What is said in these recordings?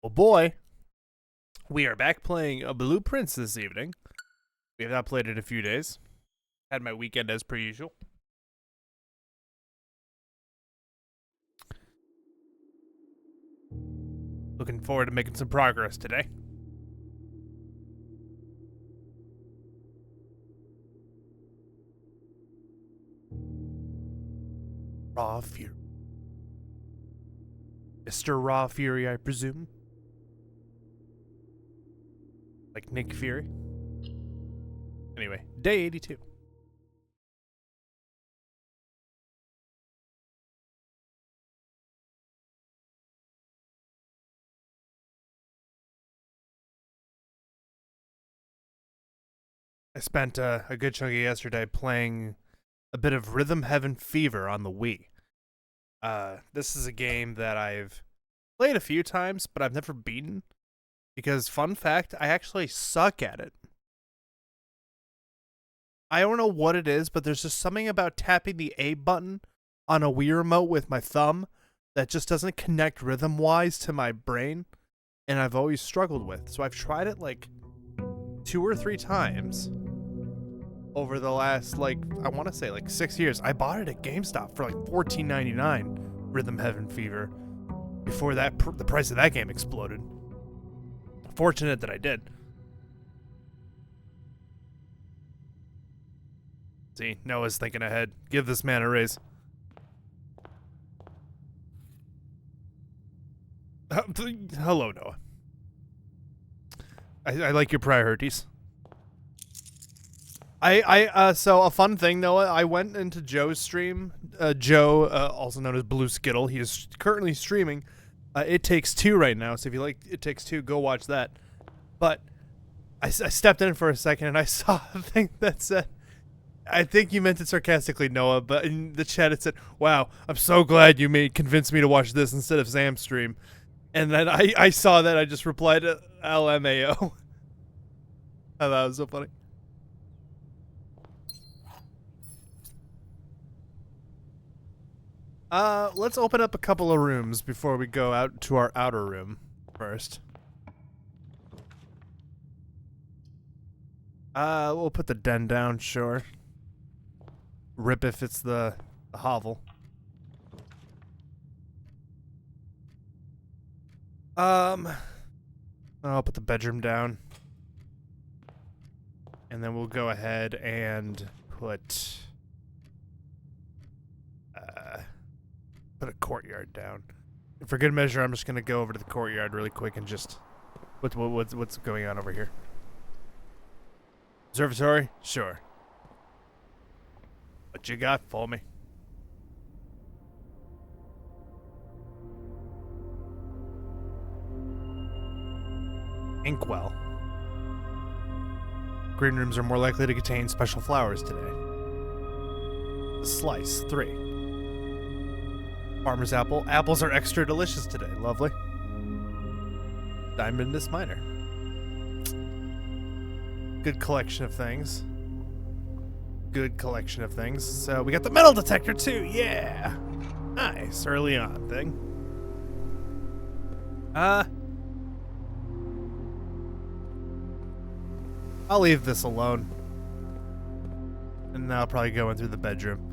Oh boy, we are back playing Blueprints this evening. We have not played it in a few days. Had my weekend as per usual. Looking forward to making some progress today. Raw Fury. Mr. Raw Fury, I presume? Like Nick Fury? Anyway, day 82. I spent a good chunk of yesterday playing a bit of Rhythm Heaven Fever on the Wii. This is a game that I've played a few times, but I've never beaten. Because, fun fact, I actually suck at it. I don't know what it is, but there's just something about tapping the A button on a Wii remote with my thumb that just doesn't connect rhythm-wise to my brain, and I've always struggled with. So I've tried it like 2 or 3 times over the last, I want to say 6 years. I bought it at GameStop for like $14.99, Rhythm Heaven Fever, before that the price of that game exploded. Fortunate that I did. See, Noah's thinking ahead. Give this man a raise. Hello, Noah. I like your priorities. So a fun thing, Noah, I went into Joe's stream. Joe, also known as Blue Skittle, he is currently streaming It Takes Two right now, so if you like It Takes Two, go watch that. But I stepped in for a second and I saw a thing that said, I think you meant it sarcastically, Noah, but in the chat it said, "Wow, I'm so glad you convinced me to watch this instead of Sam's stream." And then I saw that, I just replied to LMAO. I thought it was so funny. Let's open up a couple of rooms before we go out to our outer room first. We'll put the den down, sure. Rip if it's the hovel. I'll put the bedroom down. And then we'll go ahead and put a courtyard down. And for good measure, I'm just gonna go over to the courtyard really quick and just what's going on over here. Observatory? Sure. What you got for me? Inkwell. Green rooms are more likely to contain special flowers today. Slice, 3. Farmer's apple. Apples are extra delicious today. Lovely. Diamondus minor. Good collection of things. Good collection of things. So we got the metal detector too. Yeah. Nice. Early on thing. I'll leave this alone. And I'll probably go in through the bedroom.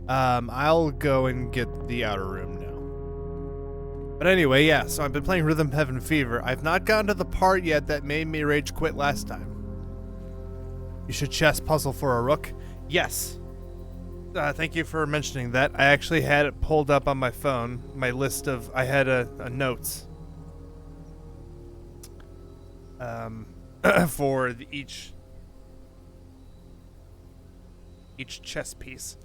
I'll go and get the outer room now. But anyway, yeah, so I've been playing Rhythm Heaven Fever. I've not gotten to the part yet that made me rage quit last time. You should chess puzzle for a rook. Yes. Thank you for mentioning that. I actually had it pulled up on my phone. My list of... I had a notes. For each chess piece.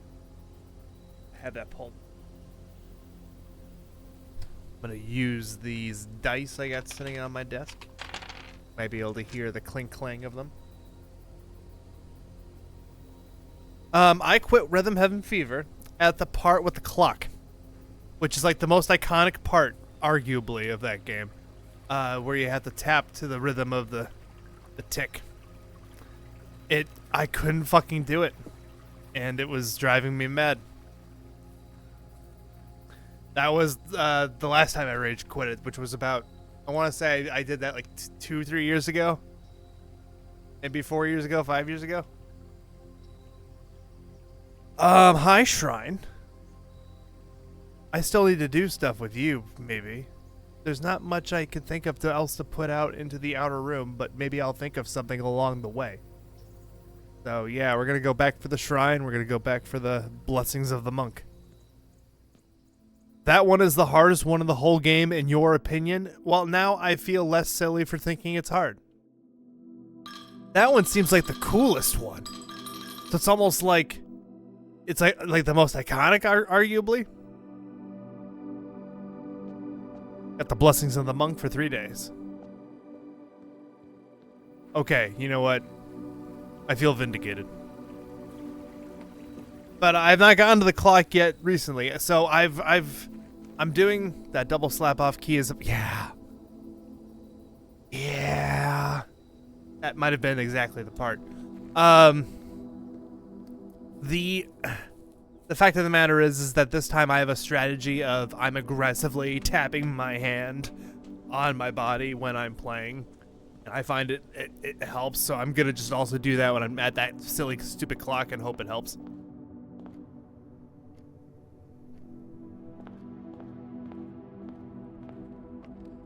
I had that pulled. I'm going to use these dice I got sitting on my desk. Might be able to hear the clink clang of them. I quit Rhythm Heaven Fever at the part with the clock, which is like the most iconic part, arguably, of that game, where you have to tap to the rhythm of the tick. I couldn't fucking do it, and it was driving me mad. That was the last time I rage quit it, which was about I want to say I did that like 2-3 years ago. Maybe 4 years ago, 5 years ago. Hi, Shrine. I still need to do stuff with you, maybe. There's not much I could think of else to put out into the outer room, but maybe I'll think of something along the way. So, yeah, we're going to go back for the Shrine. We're going to go back for the Blessings of the Monk. That one is the hardest one in the whole game, in your opinion? Well, now I feel less silly for thinking it's hard. That one seems like the coolest one. So it's almost like... It's like the most iconic, arguably. Got the Blessings of the Monk for 3 days. Okay, you know what? I feel vindicated. But I've not gotten to the clock yet recently, so I'm doing that double slap off key is yeah. That might have been exactly the part. The fact of the matter is that this time I have a strategy of I'm aggressively tapping my hand on my body when I'm playing. And I find it helps, so I'm gonna just also do that when I'm at that silly, stupid clock and hope it helps.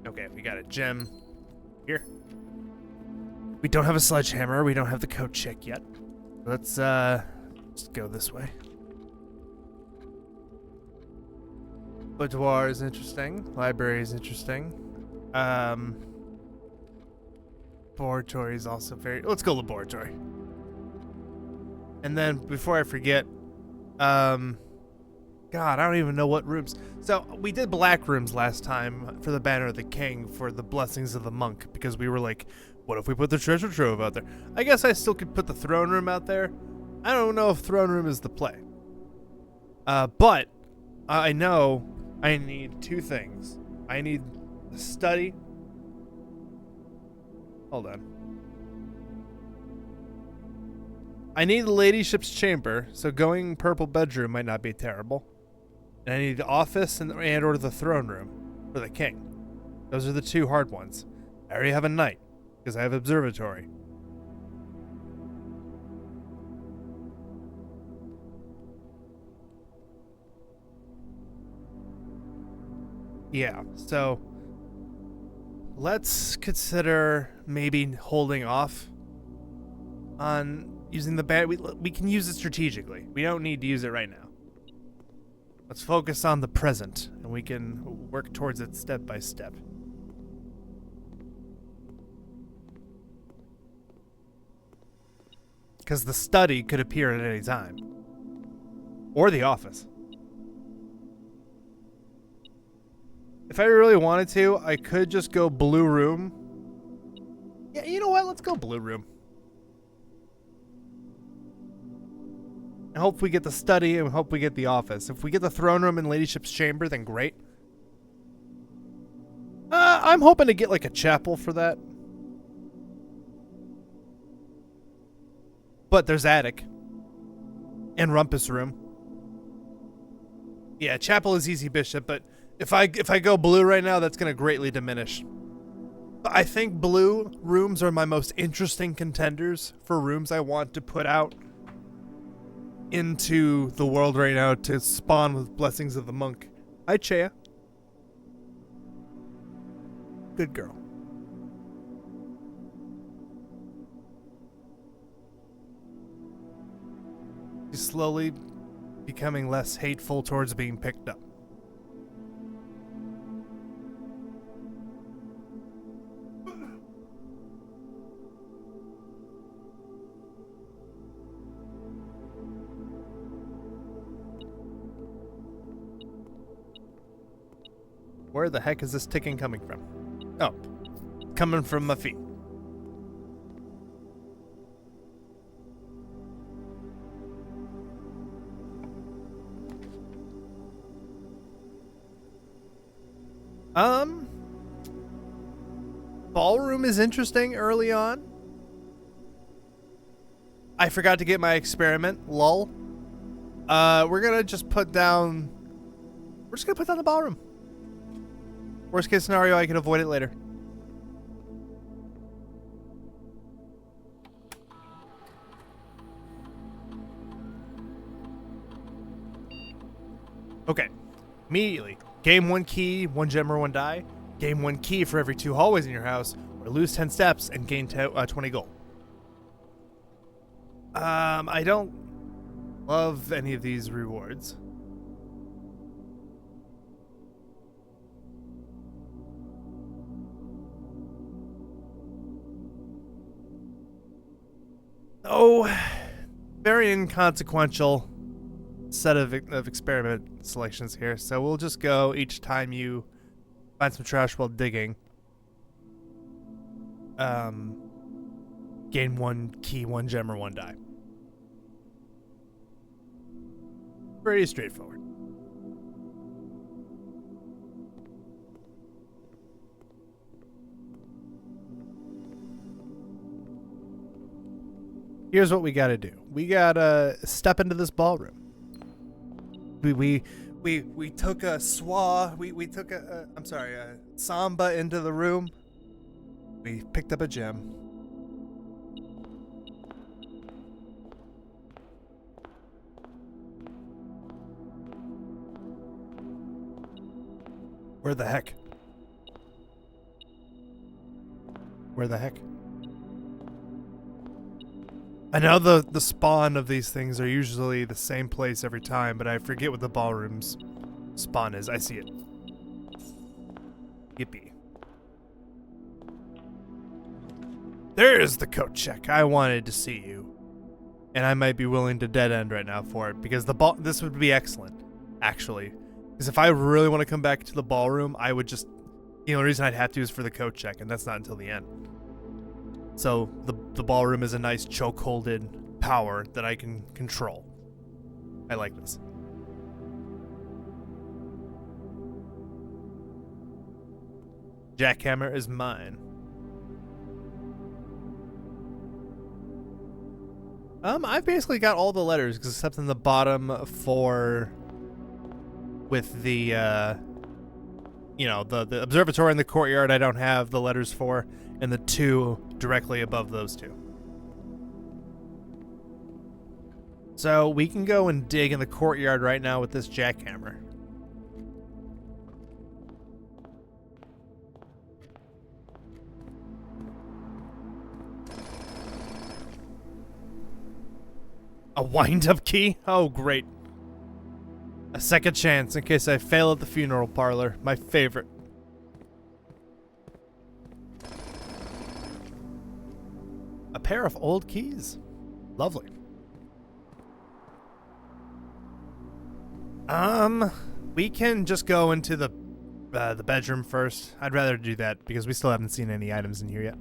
Okay, we got a gem here. We don't have a sledgehammer. We don't have the coat check yet. Let's just go this way. Boudoir is interesting. Library is interesting. Laboratory is also very... Let's go laboratory. And then, before I forget, God, I don't even know what rooms. So, we did black rooms last time for the Banner of the King for the Blessings of the Monk, because we were like, what if we put the treasure trove out there? I guess I still could put the throne room out there. I don't know if throne room is the play. But I know I need two things. I need a study. Hold on. I need the ladyship's chamber, so going purple bedroom might not be terrible. And I need the office and or the throne room for the king. Those are the two hard ones. I already have a knight, because I have observatory. Yeah, so let's consider maybe holding off on using the bat. We can use it strategically. We don't need to use it right now. Let's focus on the present, and we can work towards it step by step. Because the study could appear at any time. Or the office. If I really wanted to, I could just go blue room. Yeah, you know what? Let's go blue room. I hope we get the study and hope we get the office. If we get the throne room and ladyship's chamber, then great. I'm hoping to get like a chapel for that. But there's attic. And rumpus room. Yeah, chapel is easy, bishop, but if I go blue right now, that's going to greatly diminish. But I think blue rooms are my most interesting contenders for rooms I want to put out into the world right now to spawn with Blessings of the Monk. Hi, Chea. Good girl. She's slowly becoming less hateful towards being picked up. Where the heck is this ticking coming from? Oh, coming from my feet. Ballroom is interesting early on. I forgot to get my experiment, lol. We're gonna just put down... We're just gonna put down the ballroom. Worst case scenario, I can avoid it later. immediately. Gain 1 key, 1 gem or 1 die. Gain 1 key for every 2 hallways in your house, or lose 10 steps and gain 20 gold. I don't love any of these rewards. Oh, very inconsequential set of experiment selections here. So we'll just go each time you find some trash while digging. Gain 1 key, 1 gem, or 1 die. Pretty straightforward. Here's what we gotta do. We gotta step into this ballroom. We took a we took a samba into the room. We picked up a gem. Where the heck? Where the heck? I know the spawn of these things are usually the same place every time, but I forget what the ballroom's spawn is. I see it. Yippee. There's the coat check. I wanted to see you. And I might be willing to dead end right now for it, because this would be excellent, actually. Because if I really want to come back to the ballroom, I would just... The only reason I'd have to is for the coat check, and that's not until the end. So the ballroom is a nice chokeholded power that I can control. I like this. Jackhammer is mine. I've basically got all the letters except in the bottom 4 with the the observatory and the courtyard I don't have the letters for, and the 2 directly above those 2. So we can go and dig in the courtyard right now with this jackhammer. A wind-up key? Oh, great. A second chance in case I fail at the funeral parlor. My favorite. A pair of old keys. Lovely. We can just go into the bedroom first. I'd rather do that because we still haven't seen any items in here yet.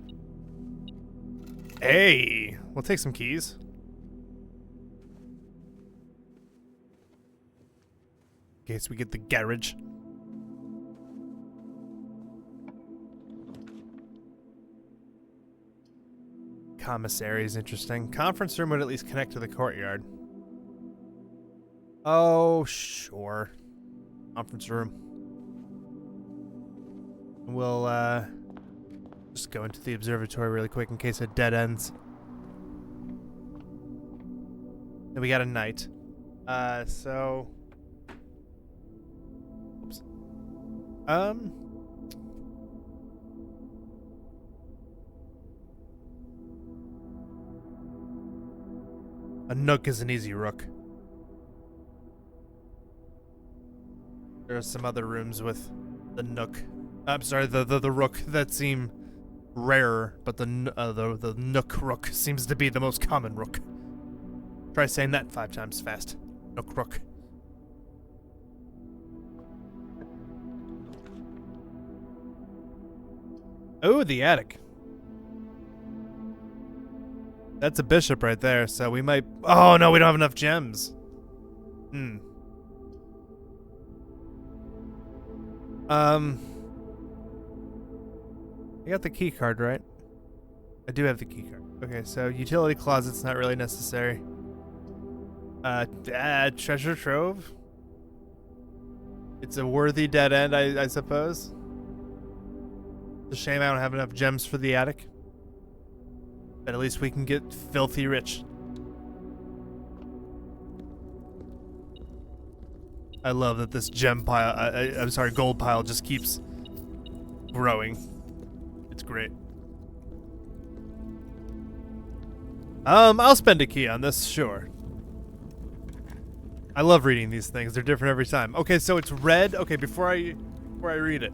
Hey, we'll take some keys. In case we get the garage. Commissary is interesting. Conference room would at least connect to the courtyard. Oh, sure. Conference room. We'll just go into the observatory really quick in case it dead ends. And we got a knight. So... Oops. A Nook is an easy rook. There are some other rooms with the Nook. I'm sorry, the Rook that seem rarer, but the Nook Rook seems to be the most common Rook. Try saying that 5 times fast. Nook Rook. Oh, the attic. That's a bishop right there, so we might... Oh, no, we don't have enough gems. I got the key card, right? I do have the key card. Okay, so utility closet's not really necessary. Treasure trove? It's a worthy dead end, I suppose. It's a shame I don't have enough gems for the attic. But at least we can get filthy rich. I love that this gem pile, I'm sorry, gold pile just keeps growing. It's great. I'll spend a key on this, sure. I love reading these things. They're different every time. Okay, so it's red. Okay, before I read it.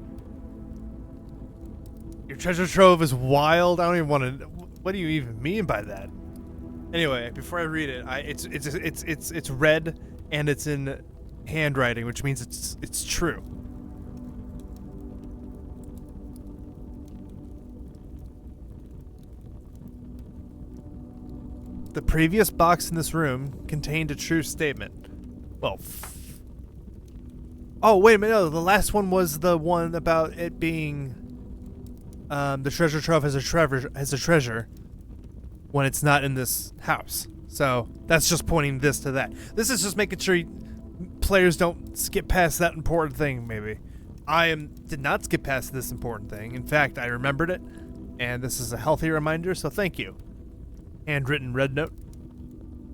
Your treasure trove is wild. I don't even want to. What do you even mean by that? Anyway, before I read it, it's red and it's in handwriting, which means it's true. The previous box in this room contained a true statement. Well, oh, wait a minute. No, the last one was the one about it being the treasure trove has a treasure when it's not in this house. So that's just pointing this to that. This is just making sure players don't skip past that important thing, maybe. Did not skip past this important thing. In fact, I remembered it, and this is a healthy reminder, so thank you. Handwritten red note.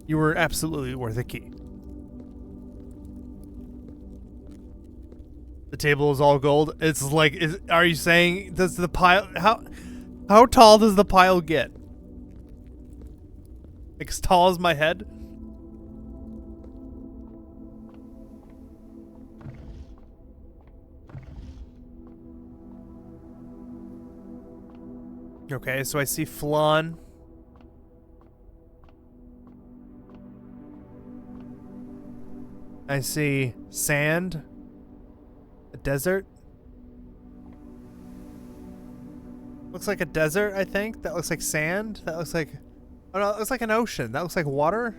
You were absolutely worth a key. The table is all gold. It's like, are you saying, does the pile, how tall does the pile get? Like as tall as my head? Okay, so I see flan. I see sand. A desert. Looks like a desert, I think. That looks like sand. That looks like... Oh no, it looks like an ocean. That looks like water.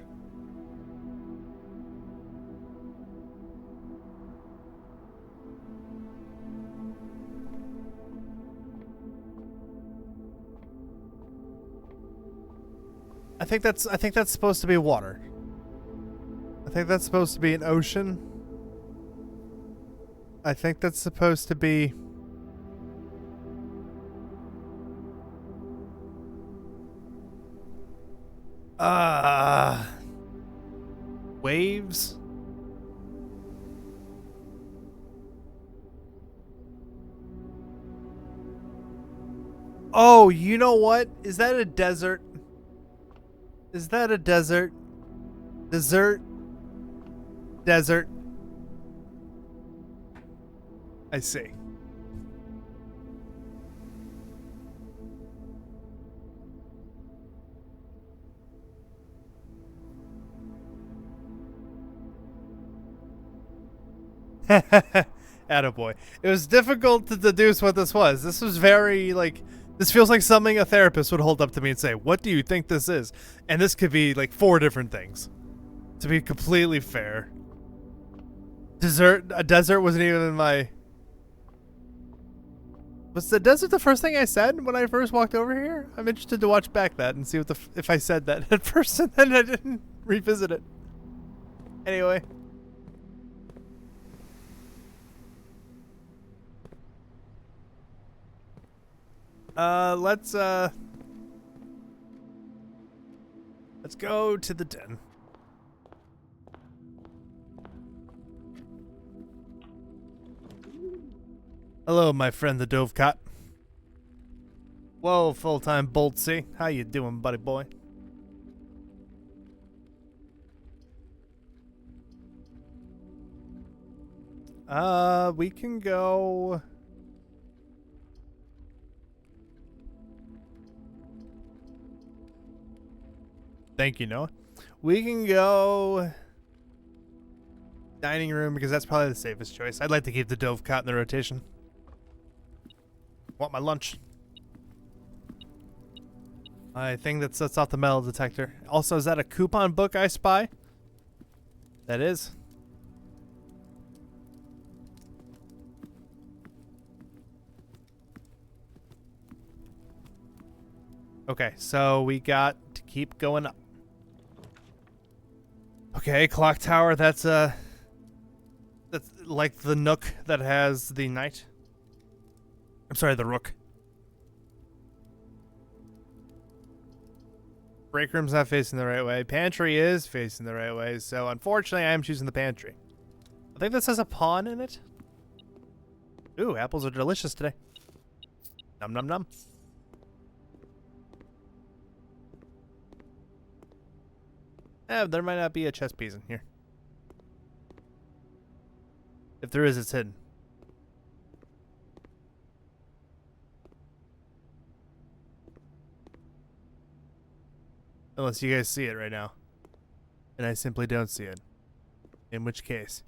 I think that's supposed to be water. I think that's supposed to be an ocean. I think that's supposed to be... waves? Oh, you know what? Is that a desert? Is that a desert? Desert? Desert? I see. Attaboy. It was difficult to deduce what this was. This was very, like... This feels like something a therapist would hold up to me and say, what do you think this is? And this could be, like, 4 different things. To be completely fair. A desert wasn't even in my... Was the desert the first thing I said when I first walked over here? I'm interested to watch back that and see what if I said that at first and then I didn't revisit it. Anyway. Let's go to the den. Hello, my friend the Dovecot. Whoa, full-time Boltsy. How you doing, buddy boy? We can go... Thank you, Noah. We can go... dining room, because that's probably the safest choice. I'd like to keep the Dovecot in the rotation. Want my lunch. I think that sets off the metal detector. Also, is that a coupon book I spy? That is. Okay, so we got to keep going up. Okay, clock tower, that's like the Nook that has the knight. I'm sorry, the Rook. Break room's not facing the right way. Pantry is facing the right way, so unfortunately I am choosing the pantry. think this has a pawn in it. Ooh, apples are delicious today. Num num num. There might not be a chess piece in here. If there is, it's hidden. Unless you guys see it right now. And I simply don't see it. In which case,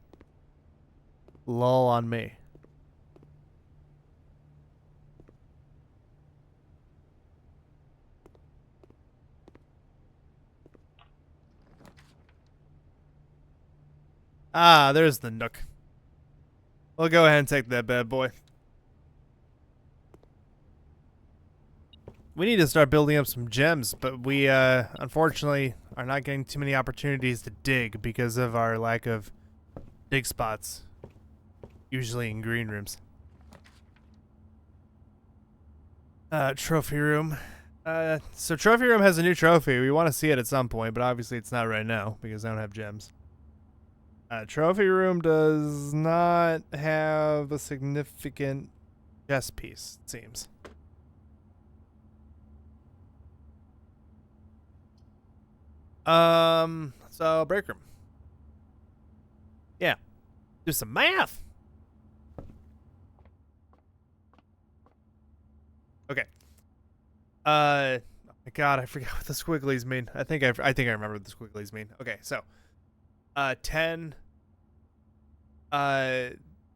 lol on me. Ah, there's the Nook. We'll go ahead and take that bad boy. We need to start building up some gems, but we unfortunately are not getting too many opportunities to dig because of our lack of dig spots, usually in green rooms. Trophy room. So trophy room has a new trophy. We want to see it at some point, but obviously it's not right now because I don't have gems. Trophy room does not have a significant chess piece, it seems. So break room. Yeah. Do some math. Okay. Oh my god, I forgot what the squigglies mean. I think I remember what the squigglies mean. Okay, so 10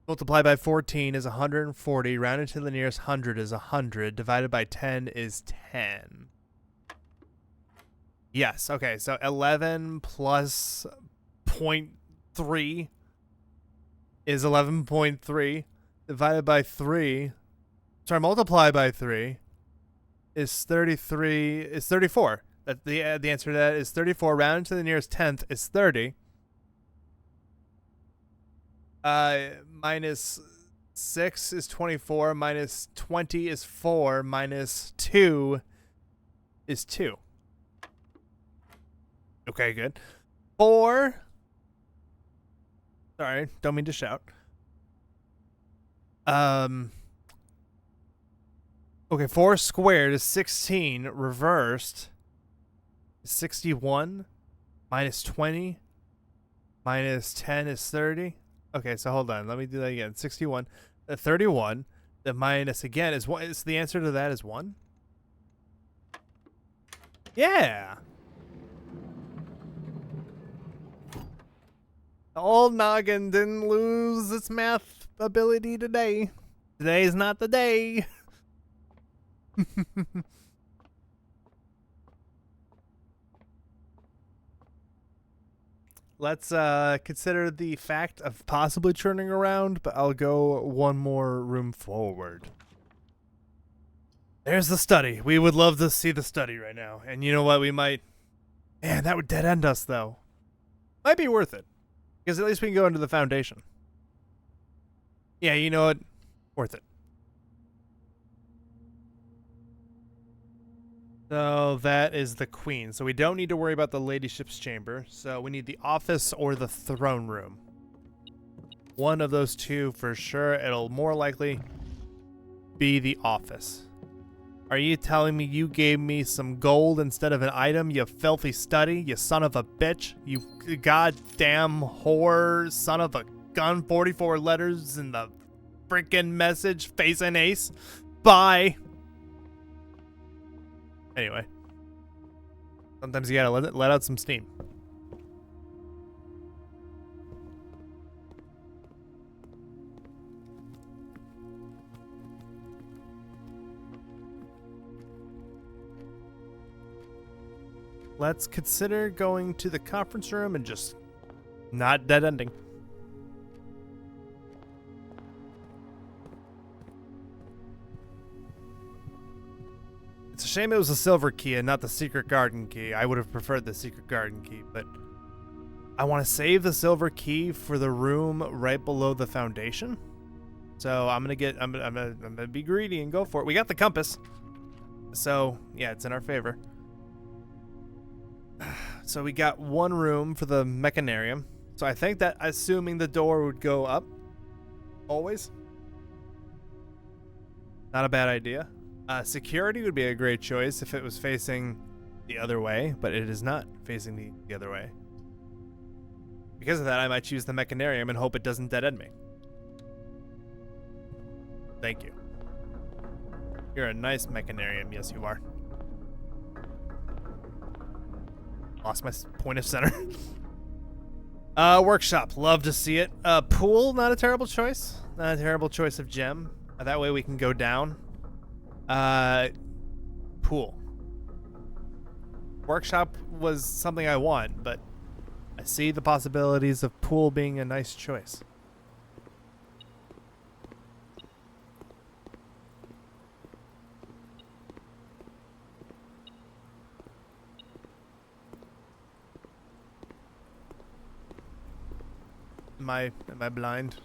multiplied by 14 is 140. Rounded to the nearest 100 is 100. Divided by 10 is 10. Yes, okay, so 11 plus 0.3 is 11.3. Divided by 3, sorry, multiplied by 3 is 33, is 34. The answer to that is 34. Rounded to the nearest 10th is 30. Minus 6 is 24. Minus 20 is 4. Minus 2 is 2. Okay, good. 4. Sorry, don't mean to shout. Okay, 4 squared is 16. Reversed is 61. Minus 20. Minus 10 is 30. Okay, so hold on. Let me do that again. 61. 31. The minus again is 1. Is the answer to that is 1? Yeah. The old noggin didn't lose its math ability today. Today's not the day. Let's consider the fact of possibly turning around, but I'll go one more room forward. There's the study. We would love to see the study right now. And you know what? We might... Man, that would dead end us, though. Might be worth it. Because at least we can go into the foundation. Yeah, you know what? Worth it. So that is the queen. So we don't need to worry about the ladyship's chamber. So we need the office or the throne room. One of those two for sure. It'll more likely be the office. Are you telling me you gave me some gold instead of an item, you filthy study, you son of a bitch? You goddamn whore, son of a gun, 44 letters in the freaking message, face and ace. Bye. Anyway. Sometimes you gotta let out some steam. Let's consider going to the conference room and just not dead ending. It's a shame it was a silver key and not the secret garden key. I would have preferred the secret garden key, but I want to save the silver key for the room right below the foundation. So I'm gonna be greedy and go for it. We got the compass, so yeah, it's in our favor. So we got one room for the mechanarium. So I think that assuming the door would go up, always. Not a bad idea. Security would be a great choice if it was facing the other way, but it is not facing the other way. Because of that, I might choose the Mechanarium and hope it doesn't dead end me. Thank you. You're a nice Mechanarium. Yes, you are. Lost my point of center. Workshop. Love to see it. Pool, not a terrible choice. Not a terrible choice of gem. That way we can go down. Pool. Workshop was something I want, but I see the possibilities of pool being a nice choice. Am I blind?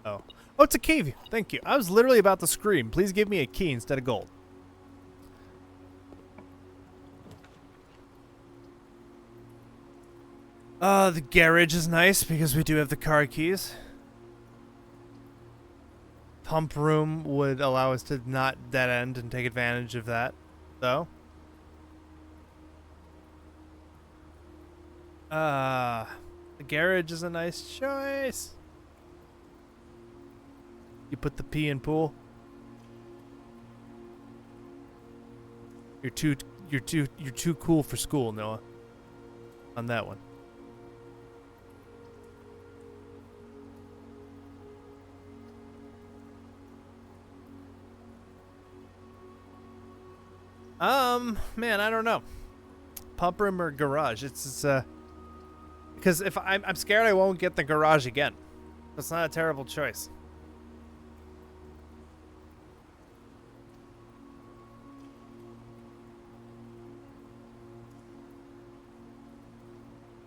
Oh. Oh, it's a cave. Thank you. I was literally about to scream. Please give me a key instead of gold. The garage is nice because we do have the car keys. Pump room would allow us to not dead end and take advantage of that, though. The garage is a nice choice. You put the P in pool. You're too cool for school, Noah. On that one. Man, I don't know. Pump room or garage? It's because if I'm scared I won't get the garage again. That's not a terrible choice.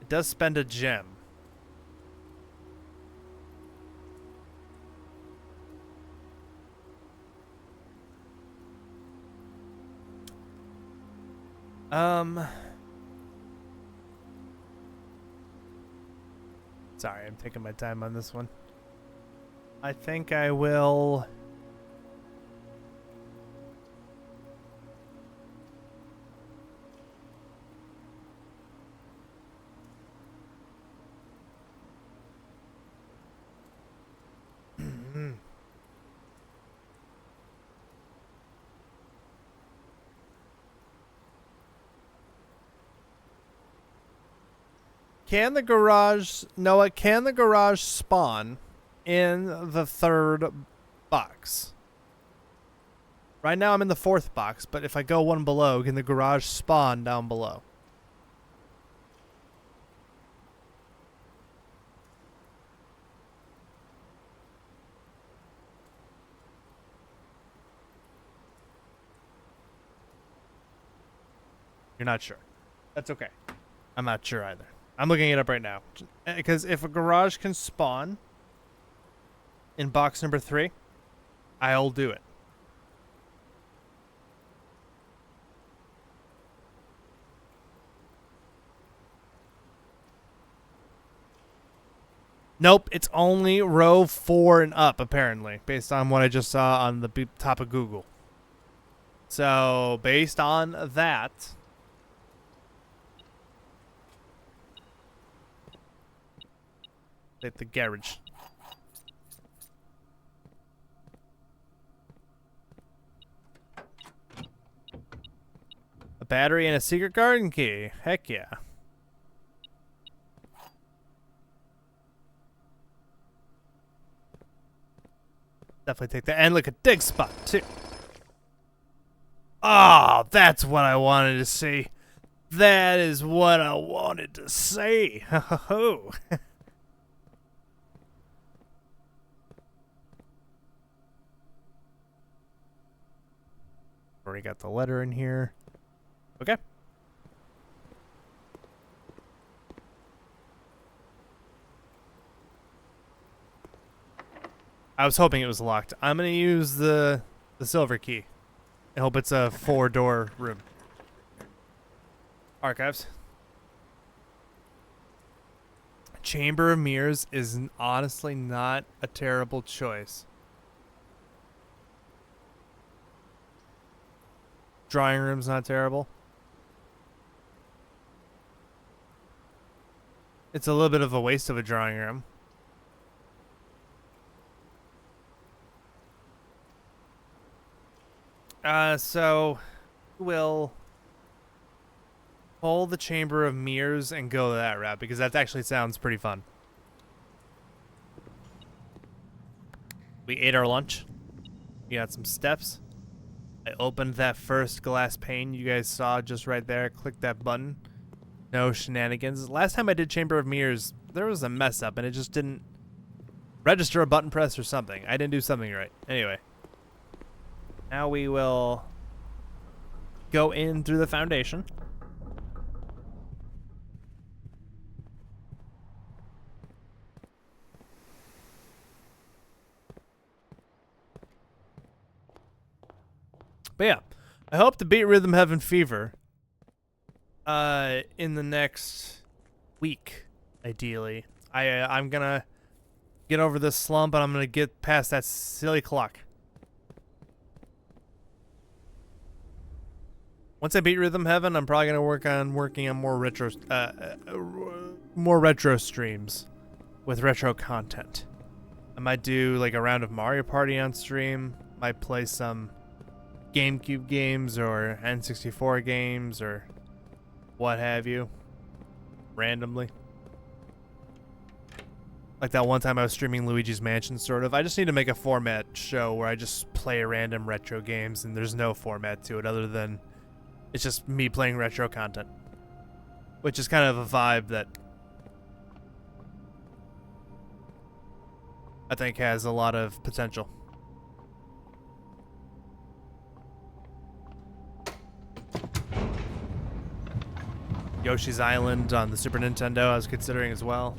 It does spend a gem. Sorry, I'm taking my time on this one. I think I will... Can the garage, Noah, can the garage spawn in the third box? Right now I'm in the fourth box, but if I go one below, can the garage spawn down below? You're not sure. That's okay. I'm not sure either. I'm looking it up right now. Because if a garage can spawn in box number 3, I'll do it. Nope, it's only row 4 and up, apparently, based on what I just saw on the top of Google. So, based on that... at the garage. A battery and a secret garden key. Heck yeah. Definitely take that. And look, a dig spot, too. Oh, that's what I wanted to see. That is what I wanted to see. Ho ho ho. Already got the letter in here. Okay. I was hoping it was locked. I'm gonna use the silver key. I hope it's a 4-door room. Archives. Chamber of Mirrors is honestly not a terrible choice. Drawing room's not terrible. It's a little bit of a waste of a drawing room. So we'll pull the Chamber of Mirrors and go that route because that actually sounds pretty fun. We ate our lunch. We got some steps. I opened that first glass pane you guys saw just right there. Clicked that button. No shenanigans. Last time I did Chamber of Mirrors, there was a mess up and it just didn't register a button press or something. I didn't do something right. Anyway. Now we will go in through the foundation. But yeah, I hope to beat Rhythm Heaven Fever in the next week, ideally. I'm gonna get over this slump and I'm gonna get past that silly clock. Once I beat Rhythm Heaven, I'm probably gonna working on more retro streams with retro content. I might do like a round of Mario Party on stream. Might play some GameCube games or N64 games or what have you, randomly. Like that one time I was streaming Luigi's Mansion, sort of. I just need to make a format show where I just play random retro games and there's no format to it other than it's just me playing retro content. Which is kind of a vibe that I think has a lot of potential. Yoshi's Island on the Super Nintendo I was considering as well.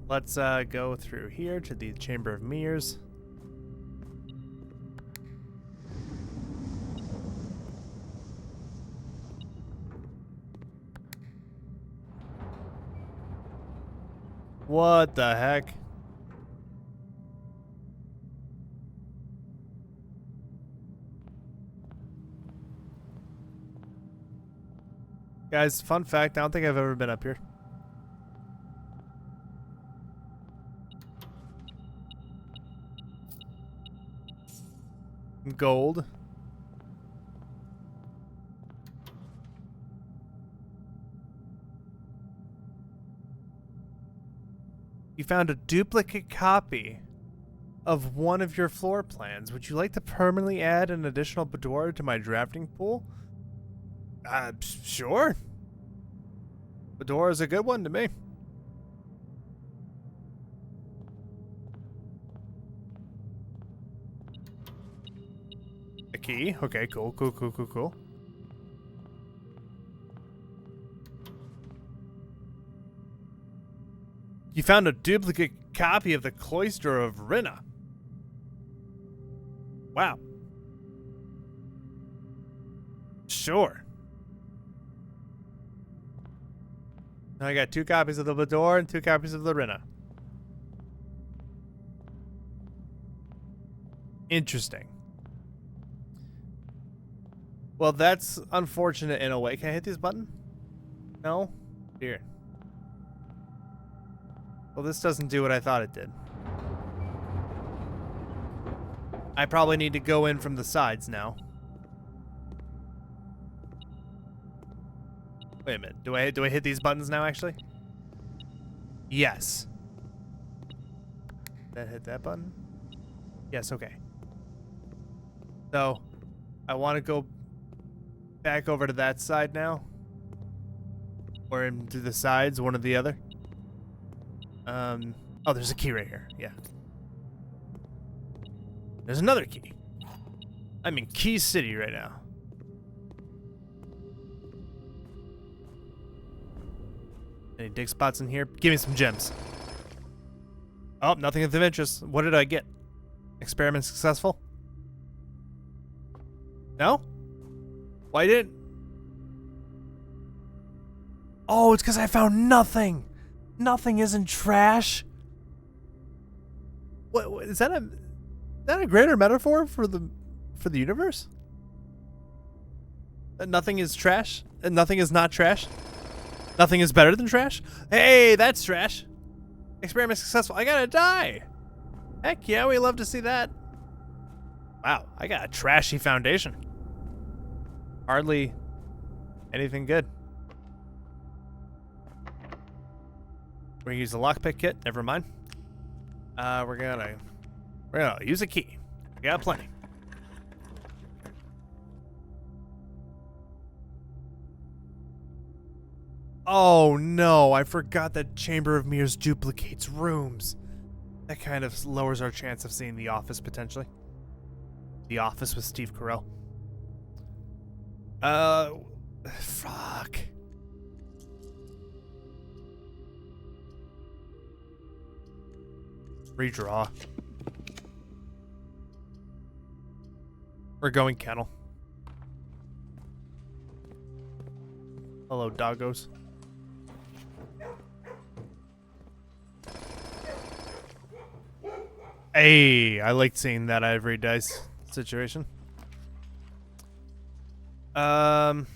Let's go through here to the Chamber of Mirrors. What the heck? Guys, fun fact, I don't think I've ever been up here. Gold. You found a duplicate copy of one of your floor plans. Would you like to permanently add an additional boudoir to my drafting pool? Sure. Boudoir is a good one to me. A key? Okay, cool. You found a duplicate copy of the Cloister of Rinna. Wow. Sure. Now I got 2 copies of the boudoir and 2 copies of the Rinna. Interesting. Well, that's unfortunate in a way. Can I hit this button? No? Here. Well, this doesn't do what I thought it did. I probably need to go in from the sides now. Wait a minute. Do I hit these buttons now, actually? Yes. Did I hit that button? Yes, okay. So, I want to go back over to that side now. Or into the sides, one or the other. Oh, there's a key right here. Yeah. There's another key. I'm in Key City right now. Any dig spots in here? Give me some gems. Oh, nothing of interest. What did I get? Experiment successful? No? Why didn't? Oh, it's because I found nothing. Nothing isn't trash. What is that a greater metaphor for the universe? That nothing is trash and nothing is not trash. Nothing is better than trash. Hey, that's trash. Experiment successful. I gotta die. Heck yeah, we love to see that. Wow, I got a trashy foundation. Hardly anything good. We're gonna use the lockpick kit. Never mind. We're gonna use a key. We got plenty. Oh no, I forgot that Chamber of Mirrors duplicates rooms. That kind of lowers our chance of seeing The Office potentially. The Office with Steve Carell. Fuck. Redraw. We're going kennel. Hello, doggos. Hey, I liked seeing that ivory dice situation. Golly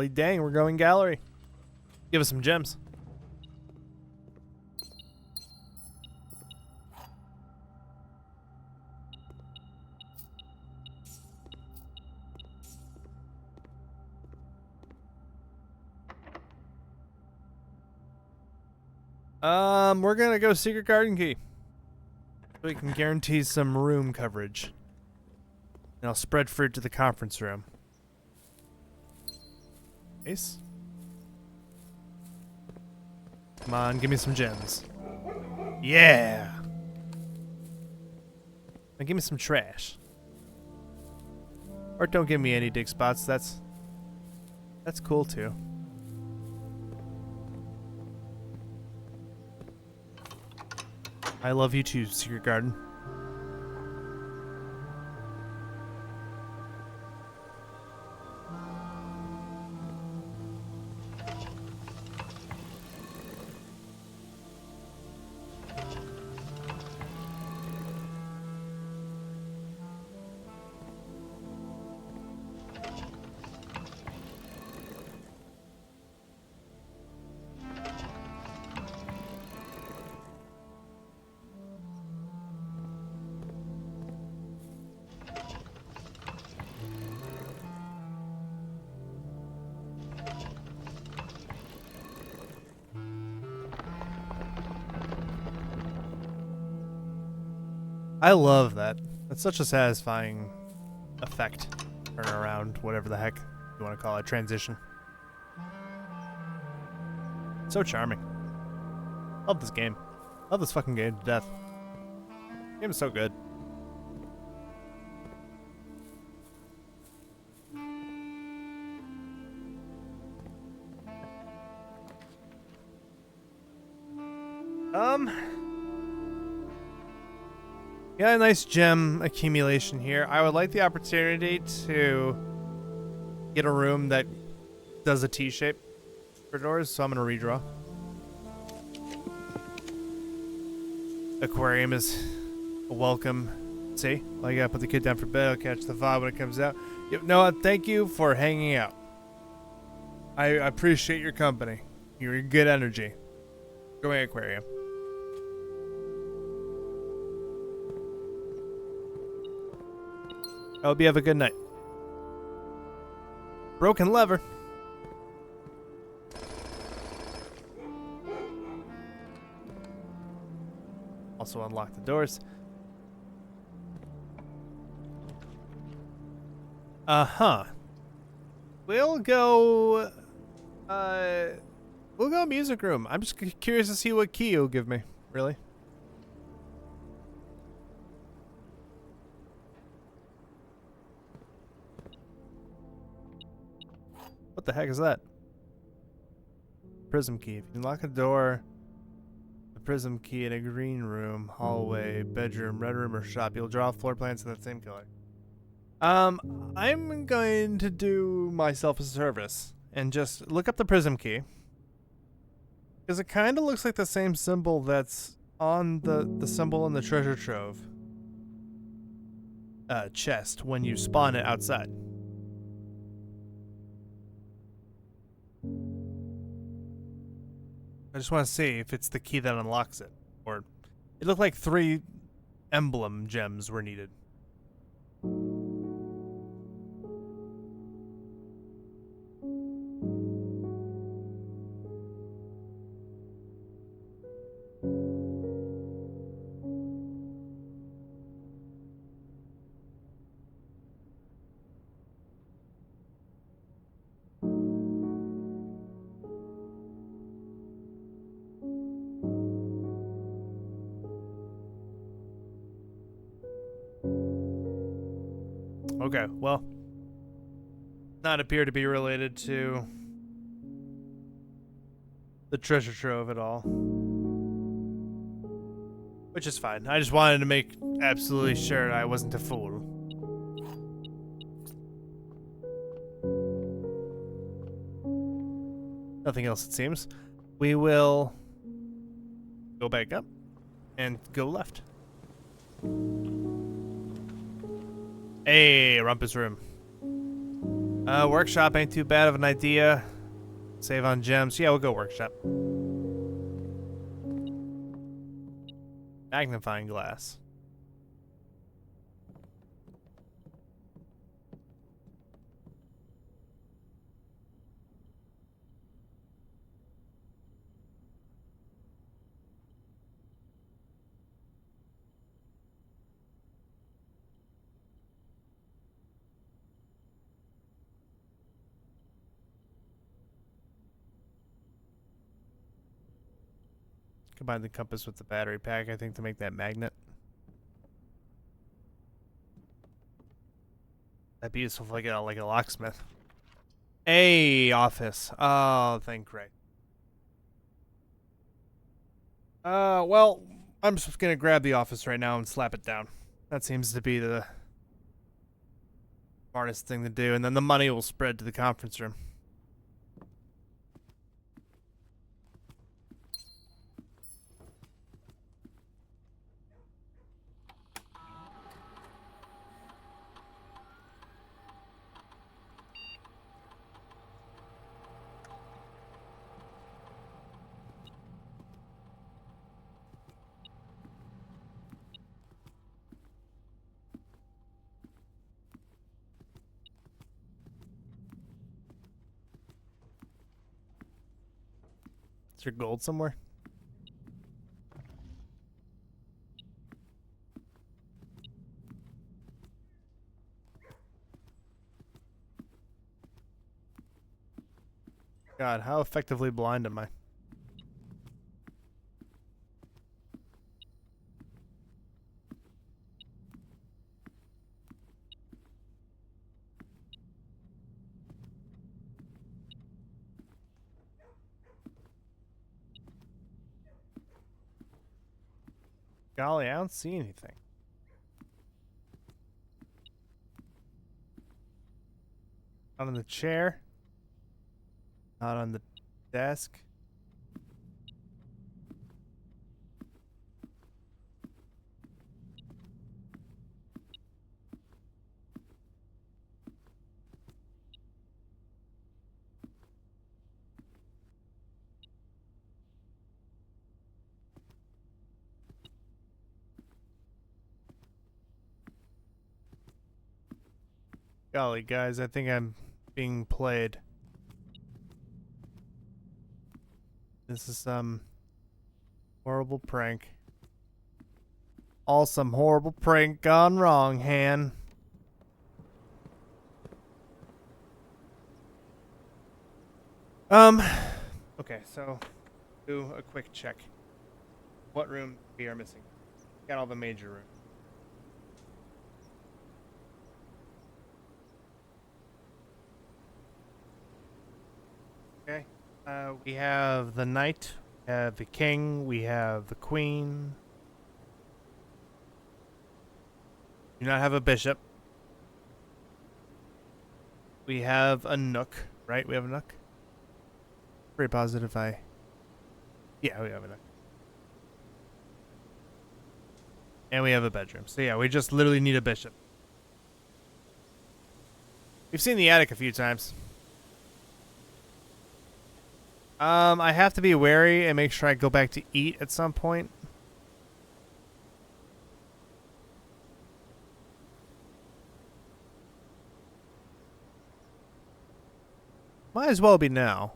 dang, we're going gallery. Give us some gems. We're gonna go secret garden key. So we can guarantee some room coverage. And I'll spread fruit to the conference room. Ace. Come on, give me some gems. Yeah. And give me some trash. Or don't give me any dig spots. That's cool too. I love you too, Secret Garden. I love that. That's such a satisfying effect. Turn around, whatever the heck you want to call it, transition. So charming. Love this game. Love this fucking game to death. The game is so good. Got a nice gem accumulation here. I would like the opportunity to get a room that does a T-shape for doors, so I'm gonna redraw. Aquarium is a welcome. See? Well, I gotta put the kid down for bed. I'll catch the vibe when it comes out. Yep, Noah, thank you for hanging out. I appreciate your company. Your good energy. Going aquarium. I hope you have a good night. Broken lever. Also unlock the doors. Uh-huh. We'll go music room. I'm just curious to see what key you'll give me, really. What the heck is that? Prism key. If you unlock a door prism key in a green room, hallway, bedroom, red room, or shop. You'll draw floor plans in the same color. I'm going to do myself a service and just look up the prism key. Because it kind of looks like the same symbol that's on the symbol in the treasure trove chest when you spawn it outside. I just want to see if it's the key that unlocks it. Or it looked like 3 emblem gems were needed. Okay, well, not appear to be related to the treasure trove at all. Which is fine. I just wanted to make absolutely sure I wasn't a fool. Nothing else, it seems. We will go back up and go left. Hey, Rumpus Room. Workshop ain't too bad of an idea. Save on gems. Yeah, we'll go workshop. Magnifying glass. Combine the compass with the battery pack, I think, to make that magnet. That'd be useful like a locksmith. Hey, office. Oh, thank Christ. Well, I'm just gonna grab the office right now and slap it down. That seems to be the smartest thing to do, and then the money will spread to the conference room. Is there gold somewhere? God, how effectively blind am I? Golly, I don't see anything. Not on the chair. Not on the desk. Golly, guys, I think I'm being played. This is some horrible prank. All some horrible prank gone wrong, Han. Okay, so do a quick check. What room we are missing? Got all the major rooms. Okay. We have the night We have the king. We have the queen. Do not have a bishop. We have a nook, right? We have a nook. Pretty positive Yeah, we have a nook. And we have a bedroom. So yeah, we just literally need a bishop. We've seen the attic a few times. I have to be wary and make sure I go back to eat at some point. Might as well be now.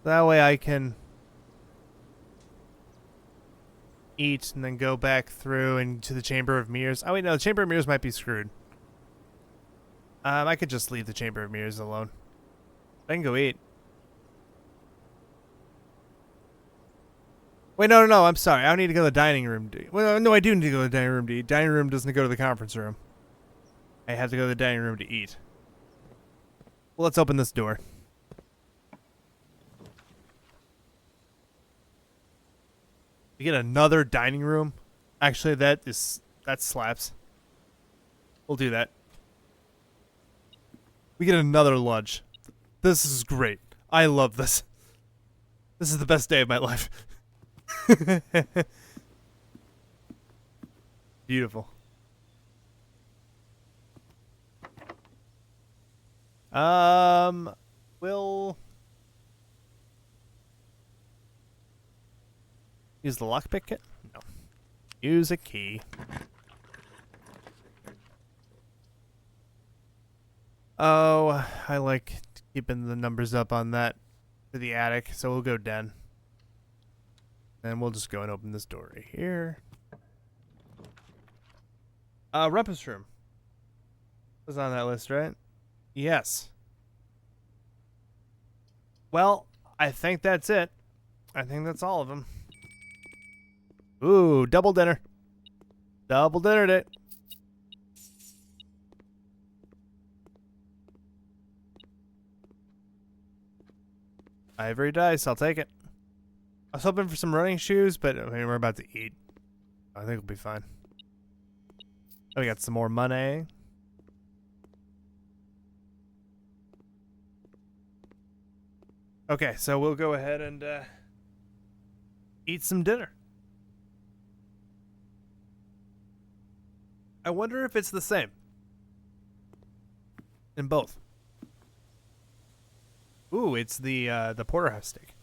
That way I can eat and then go back through and to the Chamber of Mirrors. Oh wait, no, the Chamber of Mirrors might be screwed. I could just leave the Chamber of Mirrors alone. I can go eat. Wait, no, I'm sorry. I don't need to go to the dining room to eat. Well, no, I do need to go to the dining room to eat. Dining room doesn't go to the conference room. I have to go to the dining room to eat. Well, let's open this door. We get another dining room. Actually, that slaps. We'll do that. We get another lunch. This is great. I love this. This is the best day of my life. Beautiful. We'll use the lockpick kit? No. Use a key. Oh, I like keeping the numbers up on that for the attic, so we'll go den. And we'll just go and open this door right here. Rumpus room was on that list, right? Yes. Well, I think that's it. I think that's all of them. Ooh, double dinner. Double dinnered it. Ivory dice, I'll take it. I was hoping for some running shoes, but I mean, we're about to eat. I think we'll be fine. Oh, we got some more money. Okay, so we'll go ahead and eat some dinner. I wonder if it's the same in both. Ooh, it's the porterhouse steak.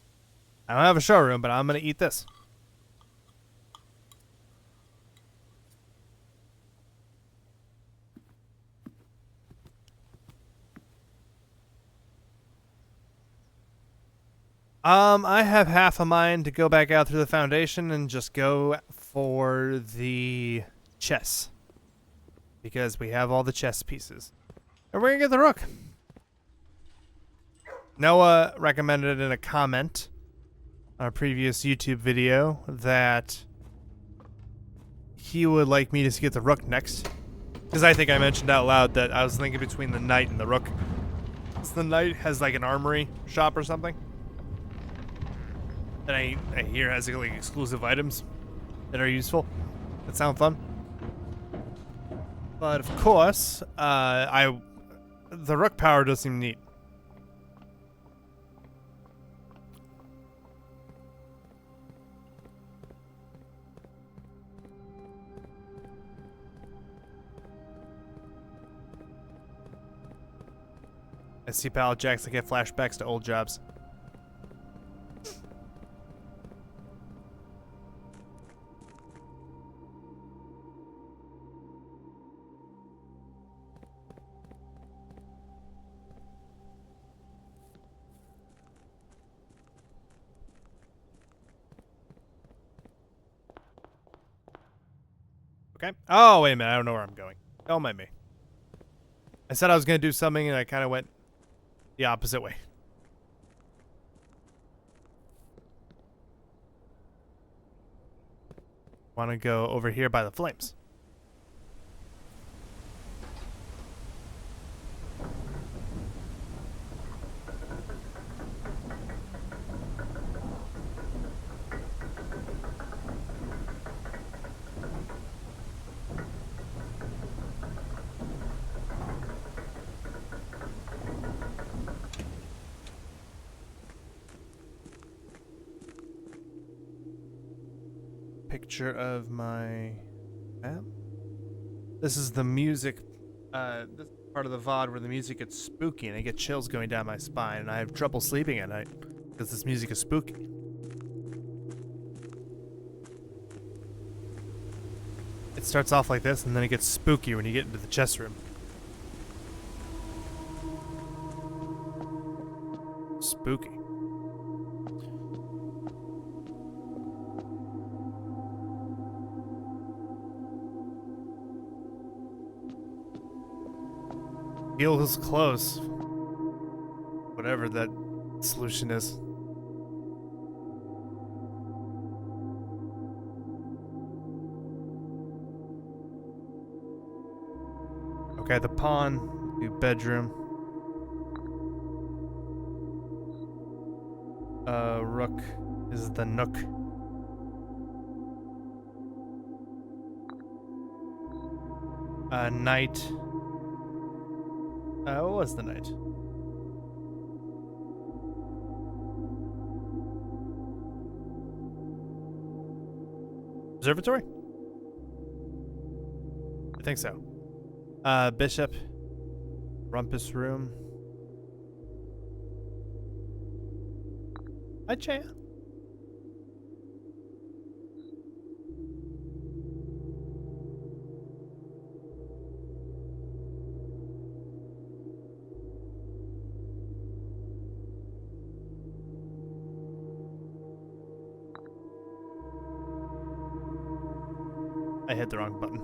I don't have a showroom, but I'm gonna eat this. I have half a mind to go back out through the foundation and just go for the chess. Because we have all the chess pieces. And we're gonna get the rook. Noah recommended in a comment on a previous YouTube video that he would like me to get the rook next. Because I think I mentioned out loud that I was thinking between the knight and the rook. So the knight has like an armory shop or something. And I hear has like exclusive items that are useful. That sound fun. But of course, the rook power does seem neat. I see pallet jacks that get flashbacks to old jobs. Okay. Oh, wait a minute. I don't know where I'm going. Don't mind me. I said I was going to do something and I kind of went the opposite way. Want to go over here by the flames. picture of my map. This is the music, this part of the VOD where the music gets spooky and I get chills going down my spine and I have trouble sleeping at night because this music is spooky. It starts off like this and then it gets spooky when you get into the chess room. Spooky. Feels close. Whatever that solution is. Okay, the pawn, the bedroom. Rook is the Nook. Knight. What was the knight? Observatory? I think so. Bishop. Rumpus room. Hi, Chaya. I hit the wrong button.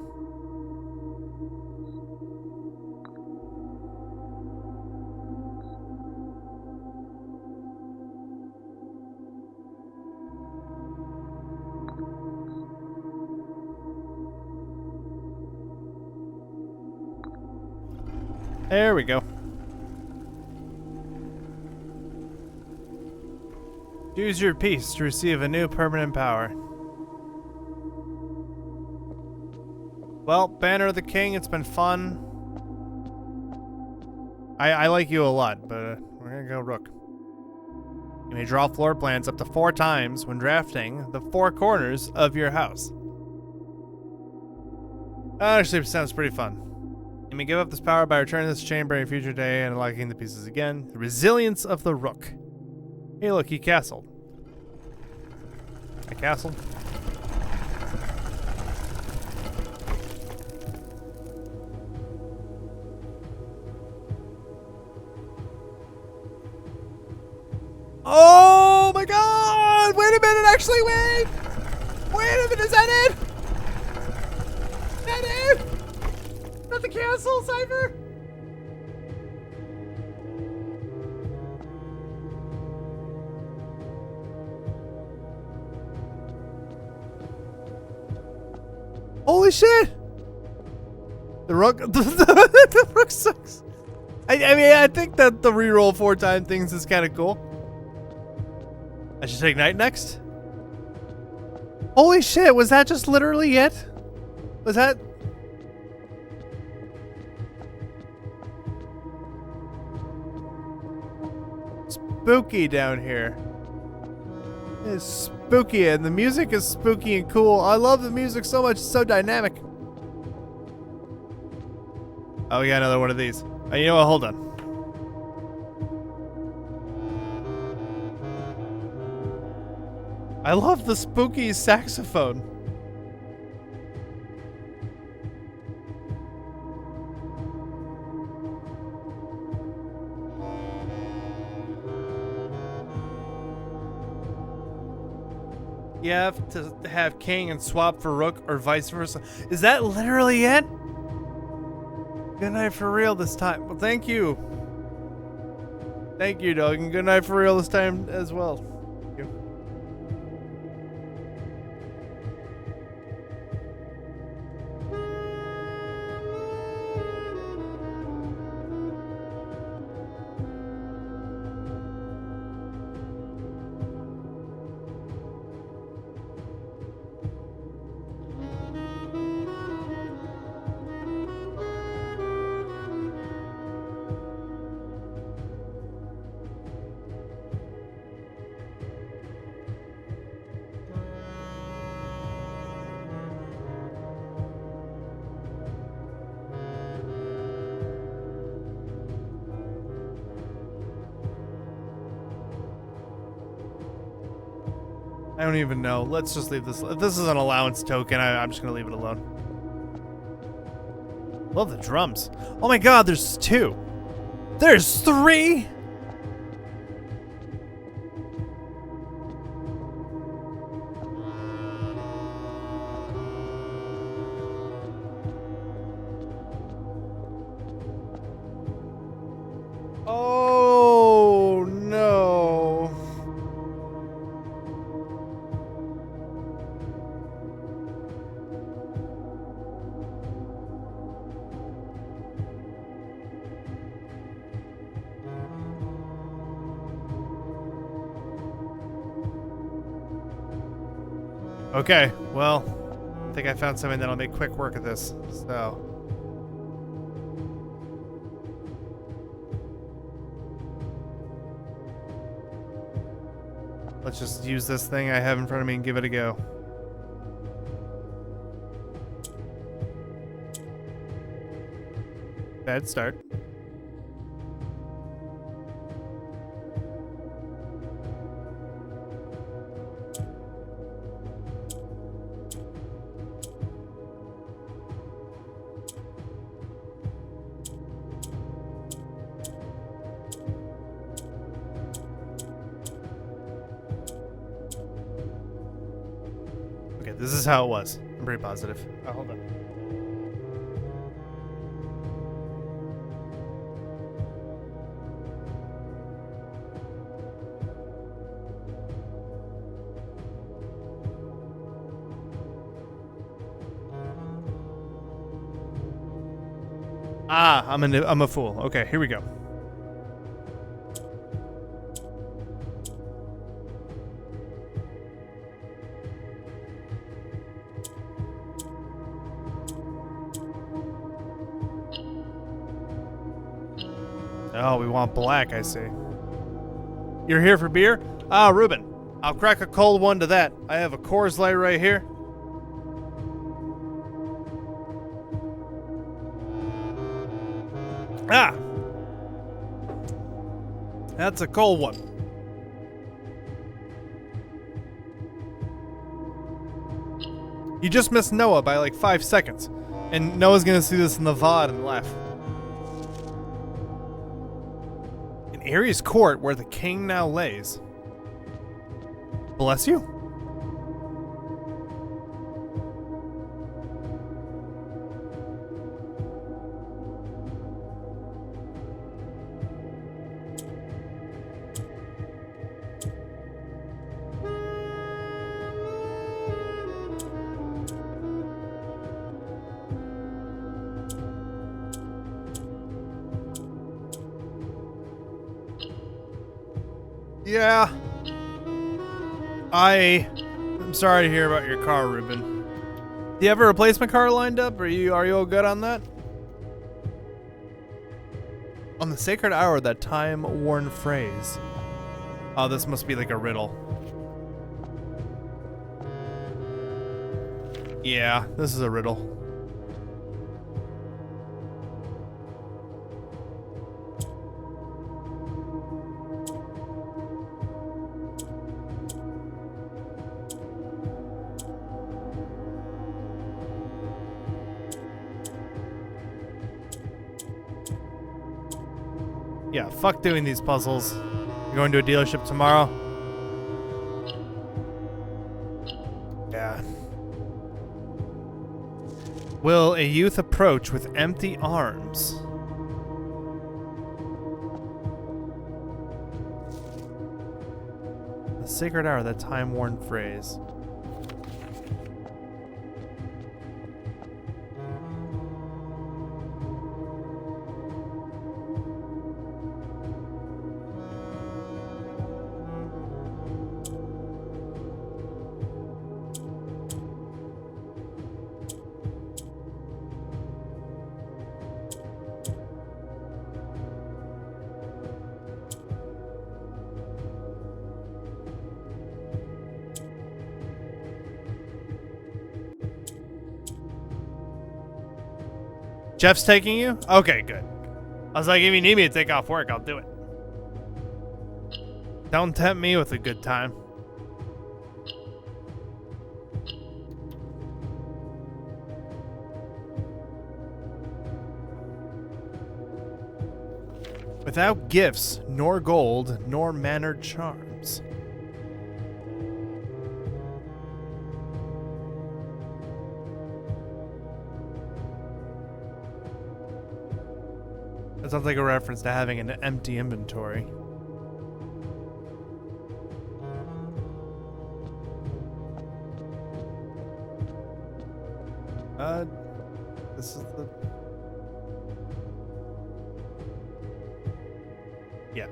There we go. Choose your piece to receive a new permanent power. Well, Banner of the King, it's been fun. I like you a lot, but we're gonna go Rook. You may draw floor plans up to 4 times when drafting the 4 corners of your house. Actually, sounds pretty fun. You may give up this power by returning this chamber in a future day and unlocking the pieces again. The resilience of the Rook. Hey, look, he castled. I castled. Oh my god! Wait a minute, actually, wait! Wait a minute, is that it? Is that it? Is that the castle, Cypher? Holy shit! The Rook, the Rook sucks. I mean, I think that the reroll 4-time things is kind of cool. I should take Knight next. Holy shit, was that just literally it? Was that? Spooky down here. It's spooky and the music is spooky and cool. I love the music so much, it's so dynamic. Oh, we got another one of these. Oh, you know what, hold on. I love the spooky saxophone. You have to have king and swap for rook or vice versa. Is that literally it? Good night for real this time. Well, thank you. Thank you, dog, and good night for real this time as well. Thank you. I don't even know. Let's just leave this. If this is an allowance token, I'm just gonna leave it alone. Love the drums. Oh my god, there's 2. There's 3? Oh no. Okay, well, I think I found something that'll make quick work of this, so. Let's just use this thing I have in front of me and give it a go. Bad start. Okay, this is how it was. I'm pretty positive. Oh, hold on. Ah, I'm a fool. Okay, here we go. Oh, we want black, I see. You're here for beer? Ah, Ruben. I'll crack a cold one to that. I have a Coors Light right here. Ah! That's a cold one. You just missed Noah by like 5 seconds. And Noah's gonna see this in the VOD and laugh. In Ares Court, where the king now lays. Bless you. Yeah. I'm sorry to hear about your car, Ruben. Do you have a replacement car lined up? Are you all good on that? On the sacred hour, that time-worn phrase. Oh, this must be like a riddle. Yeah, this is a riddle. Yeah, fuck doing these puzzles. You're going to a dealership tomorrow? Yeah. Will a youth approach with empty arms? The sacred hour, that time-worn phrase. Jeff's taking you? Okay, good. I was like, if you need me to take off work, I'll do it. Don't tempt me with a good time. Without gifts, nor gold, nor mannered charms. That sounds like a reference to having an empty inventory. This is the... Yeah.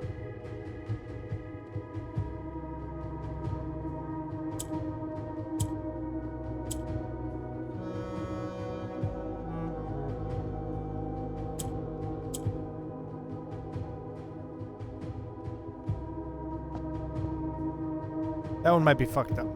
That one might be fucked up.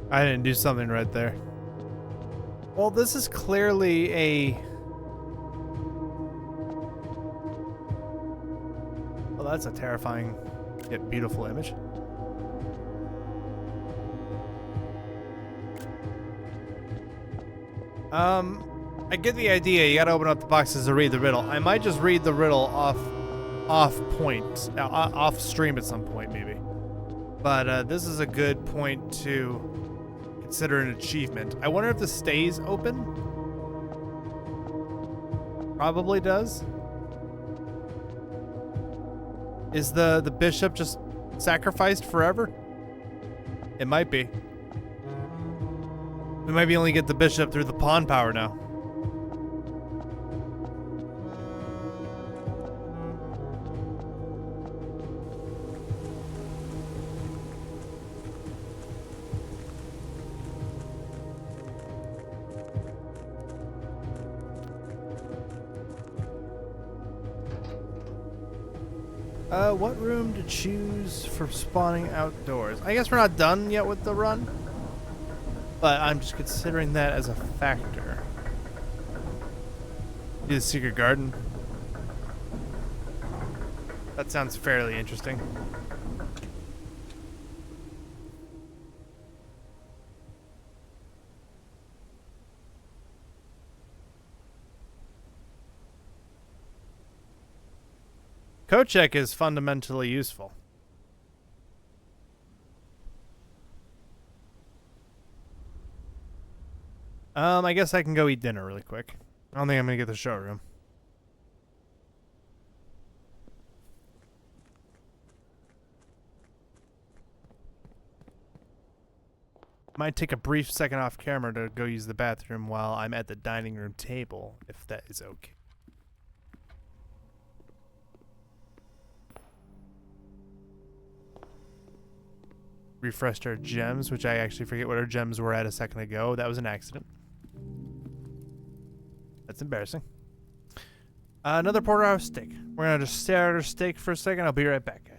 I didn't do something right there. Well, this is clearly a... Well, that's a terrifying yet beautiful image. I get the idea. You gotta open up the boxes to read the riddle. I might just read the riddle off stream at some point, maybe. But this is a good point to consider an achievement. I wonder if this stays open? Probably does. Is the bishop just sacrificed forever? It might be. We might be only get the bishop through the pawn power now. What room to choose for spawning outdoors? I guess we're not done yet with the run, but I'm just considering that as a factor. Do the secret garden. That sounds fairly interesting. Code check is fundamentally useful. I guess I can go eat dinner really quick. I don't think I'm gonna get the showroom. Might take a brief second off camera to go use the bathroom while I'm at the dining room table, if that is okay. Refreshed our gems, which I actually forget what our gems were at a second ago. That was an accident. That's embarrassing. Another porterhouse steak. We're gonna just stare at our steak for a second. I'll be right back, guys.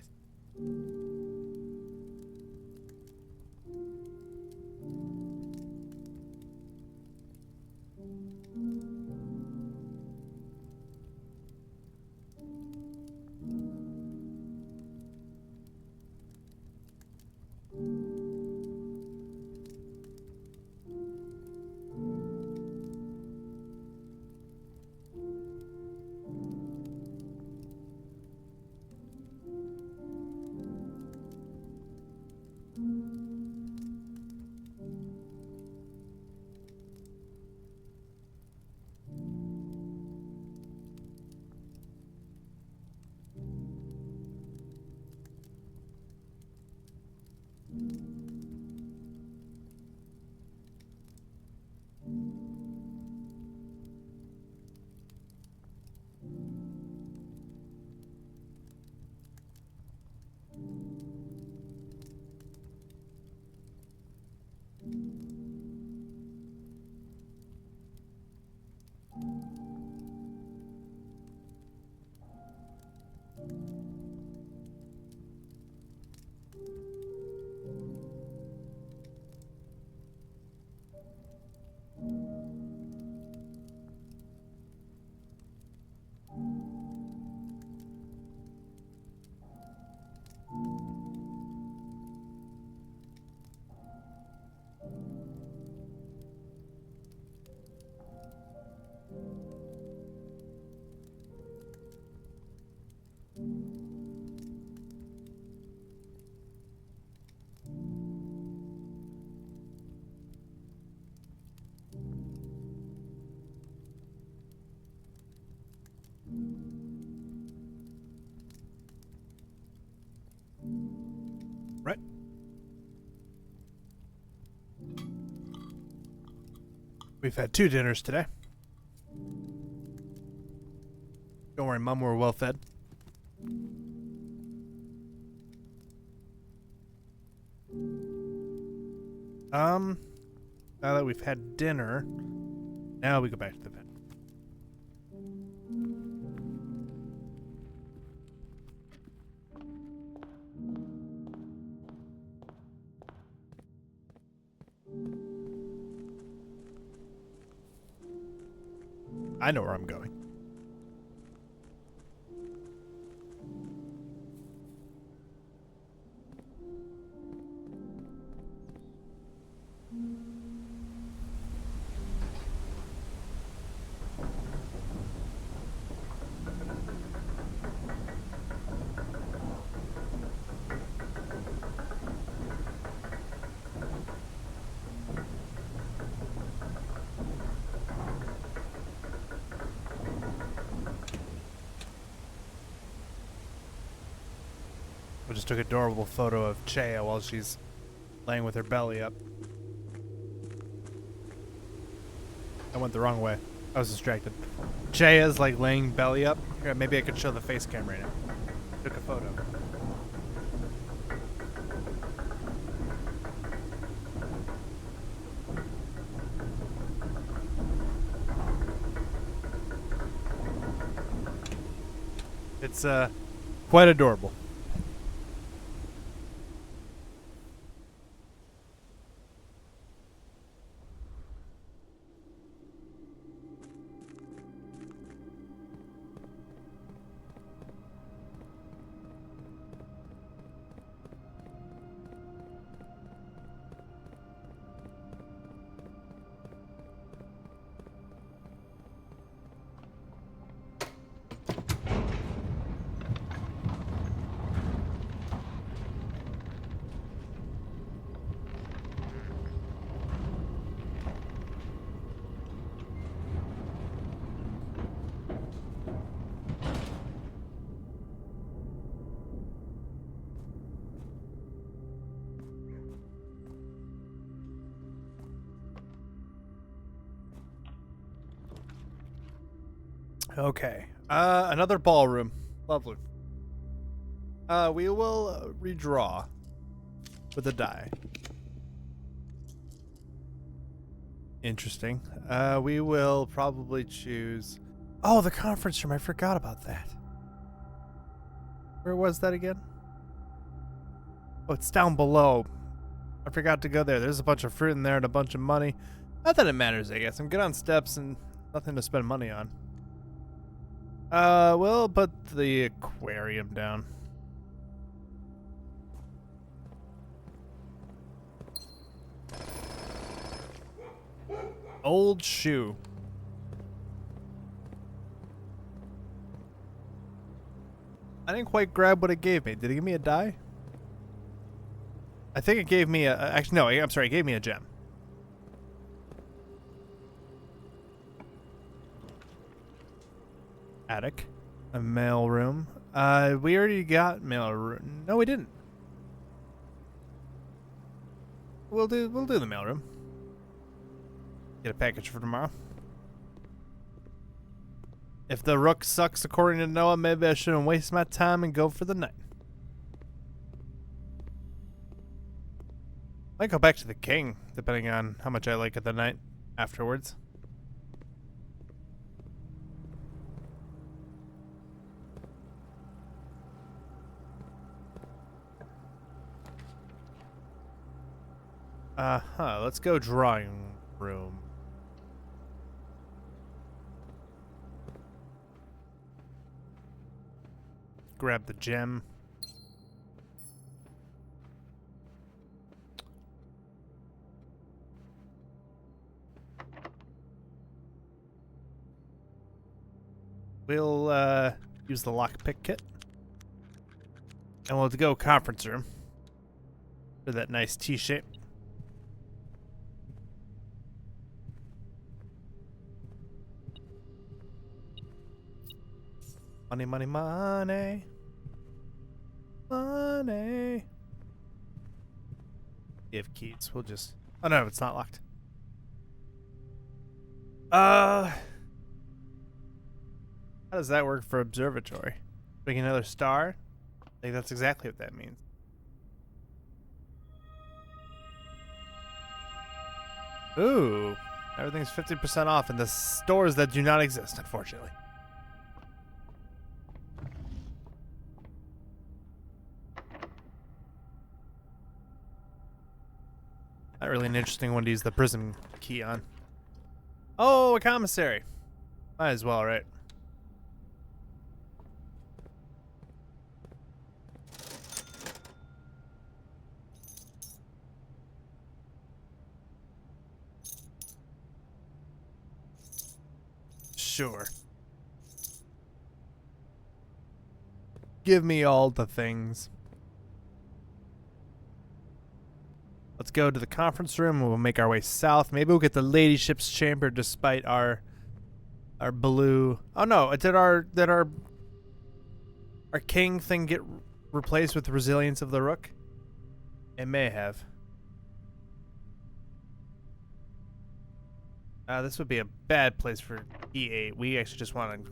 We've had 2 dinners today. Don't worry, Mom, we're well fed. Now that we've had dinner, now we go back to the bed. I know where I'm going. I just took an adorable photo of Chaya while she's laying with her belly up. I went the wrong way. I was distracted. Chaya's like laying belly up. Here, maybe I could show the face cam right now. Took a photo. It's quite adorable. Okay. Another ballroom. Lovely. We will redraw with a die. Interesting. We will probably choose... Oh, the conference room. I forgot about that. Where was that again? Oh, it's down below. I forgot to go there. There's a bunch of fruit in there and a bunch of money. Not that it matters, I guess. I'm good on steps and nothing to spend money on. We'll put the aquarium down. Old shoe. I didn't quite grab what it gave me. Did it give me a die? I think it gave me a... Actually, no, I'm sorry. It gave me a gem. Attic. A mail room. We already got mail room. No, we didn't. We'll do the mail room. Get a package for tomorrow. If the Rook sucks according to Noah, maybe I shouldn't waste my time and go for the night. Might go back to the king, depending on how much I like it the night afterwards. Let's go drawing room. Grab the gem. We'll use the lockpick kit. And we'll go conference room for that nice T-shape. Money, money, money. Money. We have keys. We'll just... Oh, no, it's not locked. How does that work for observatory? Making another star? I think that's exactly what that means. Ooh, everything's 50% off in the stores that do not exist, unfortunately. Not really an interesting one to use the prism key on. Oh, a commissary. Might as well, right? Sure. Give me all the things. Let's go to the conference room. We'll make our way south. Maybe we'll get the ladyship's chamber despite our blue. Oh no! Did our king thing get replaced with resilience of the rook? It may have. This would be a bad place for E8. We actually just want to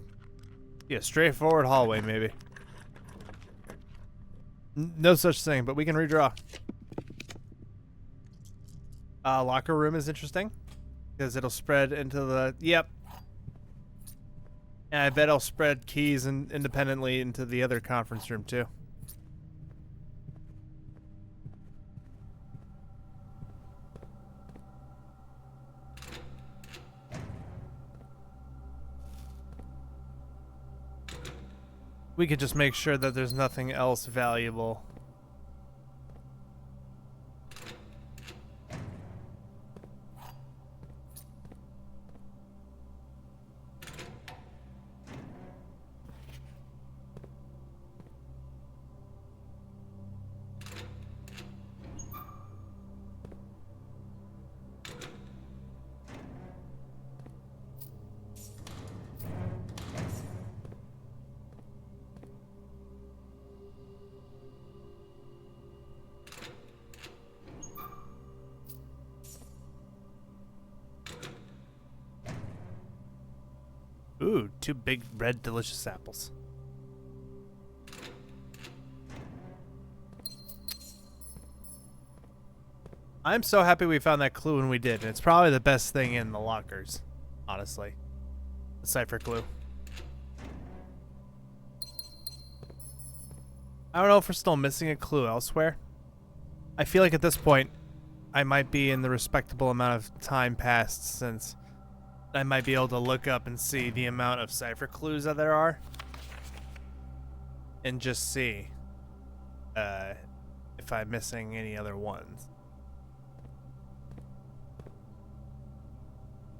be a straightforward hallway, maybe. No such thing, but we can redraw. Locker room is interesting because it'll spread into the. Yep. And I bet I'll spread keys independently into the other conference room too. We could just make sure that there's nothing else valuable. Ooh, 2 big red delicious apples. I'm so happy we found that clue when we did, and it's probably the best thing in the lockers, honestly. The cipher clue. I don't know if we're still missing a clue elsewhere. I feel like at this point, I might be in the respectable amount of time passed since I might be able to look up and see the amount of cipher clues that there are. And just see if I'm missing any other ones.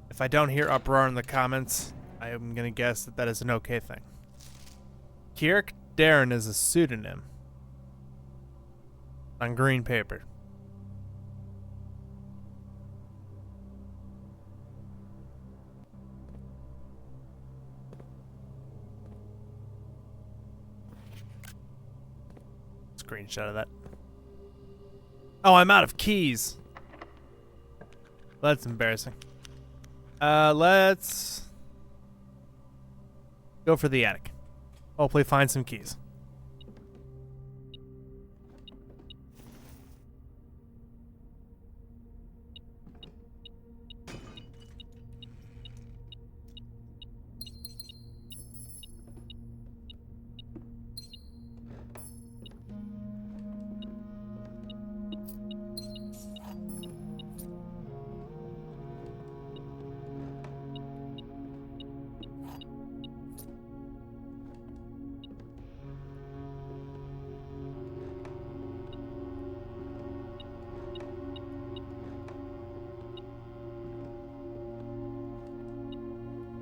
If I don't hear uproar in the comments, I am going to guess that that is an okay thing. Kierak Darren is a pseudonym on green paper. Screenshot of that. Oh, I'm out of keys. Well, that's embarrassing. Let's go for the attic. Hopefully find some keys.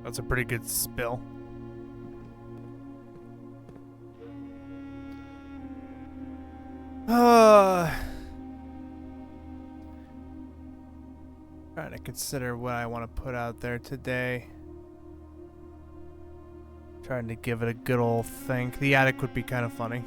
That's a pretty good spill. Trying to consider what I want to put out there today. Trying to give it a good old think. The attic would be kind of funny.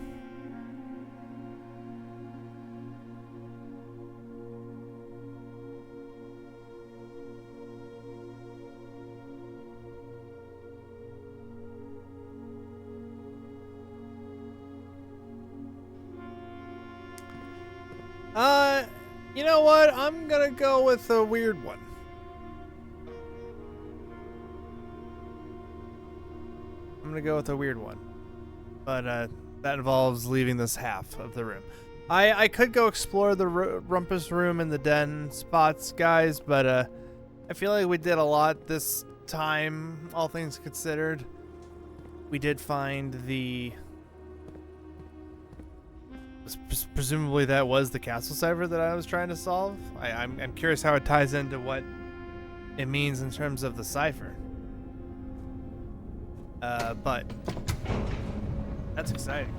You know what? I'm gonna go with a weird one. But that involves leaving this half of the room. I could go explore the rumpus room and the den spots, guys, but I feel like we did a lot this time, all things considered. We did find the... Presumably that was the castle cipher that I was trying to solve. I'm curious how it ties into what it means in terms of the cipher. But that's exciting.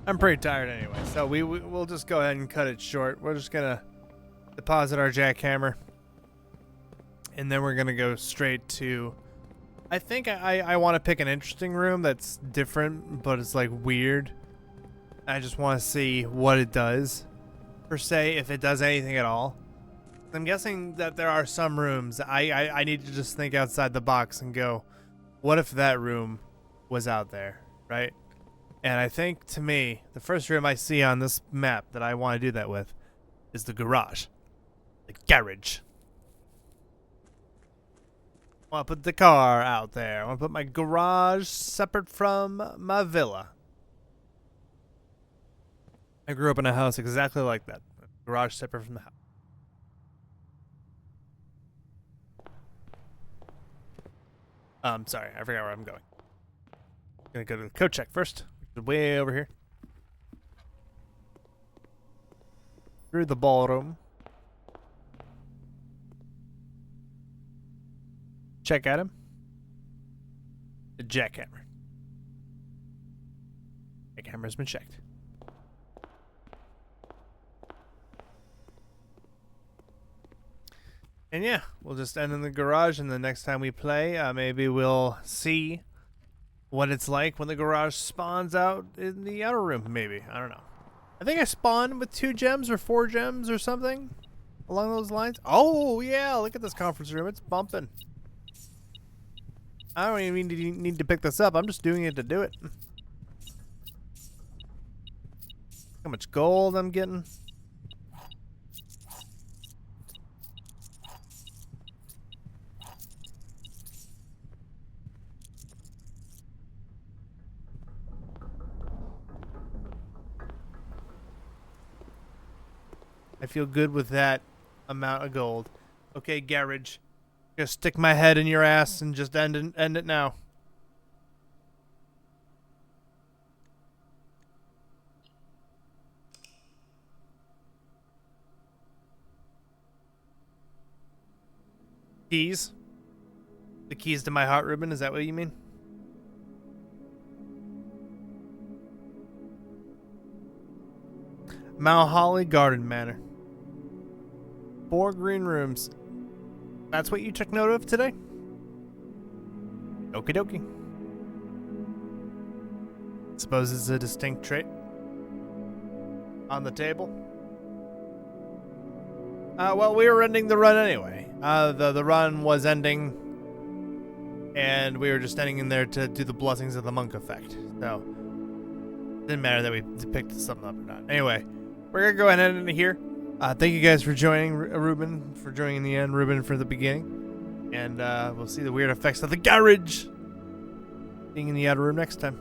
I'm pretty tired anyway, so we'll just go ahead and cut it short. We're just gonna deposit our jackhammer, and then we're gonna go straight to... I think I want to pick an interesting room that's different, but it's like weird. I just want to see what it does, per se, if it does anything at all. I'm guessing that there are some rooms I need to just think outside the box and go, what if that room was out there, right? And I think, to me, the first room I see on this map that I want to do that with is the garage. The garage. I want to put the car out there. I want to put my garage separate from my villa. I grew up in a house exactly like that. Garage separate from the house. Sorry, I forgot where I'm going. I'm gonna go to the code check first. Way over here. Through the ballroom. Check at him. The jackhammer. Jackhammer's been checked. And yeah, we'll just end in the garage, and the next time we play, maybe we'll see what it's like when the garage spawns out in the outer room, maybe. I don't know. I think I spawned with 2 gems or 4 gems or something along those lines. Oh, yeah, look at this conference room. It's bumping. I don't even need to pick this up. I'm just doing it to do it. How much gold I'm getting. I feel good with that amount of gold. Okay, garage. Gonna stick my head in your ass and just end it now. Keys? The keys to my heart, Ruben? Is that what you mean? Mount Holly Garden Manor. 4 green rooms. That's what you took note of today? Okie dokie. Suppose it's a distinct trait on the table. Well, we were ending the run anyway. The run was ending, and we were just standing in there to do the blessings of the monk effect. So, didn't matter that we picked something up or not. Anyway, we're gonna go ahead and end it here. Thank you guys for joining, Ruben for joining in the end, Ruben for the beginning, and we'll see the weird effects of the garage being in the outer room next time.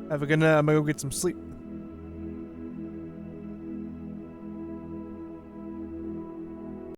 Have a good night. I'm gonna go get some sleep.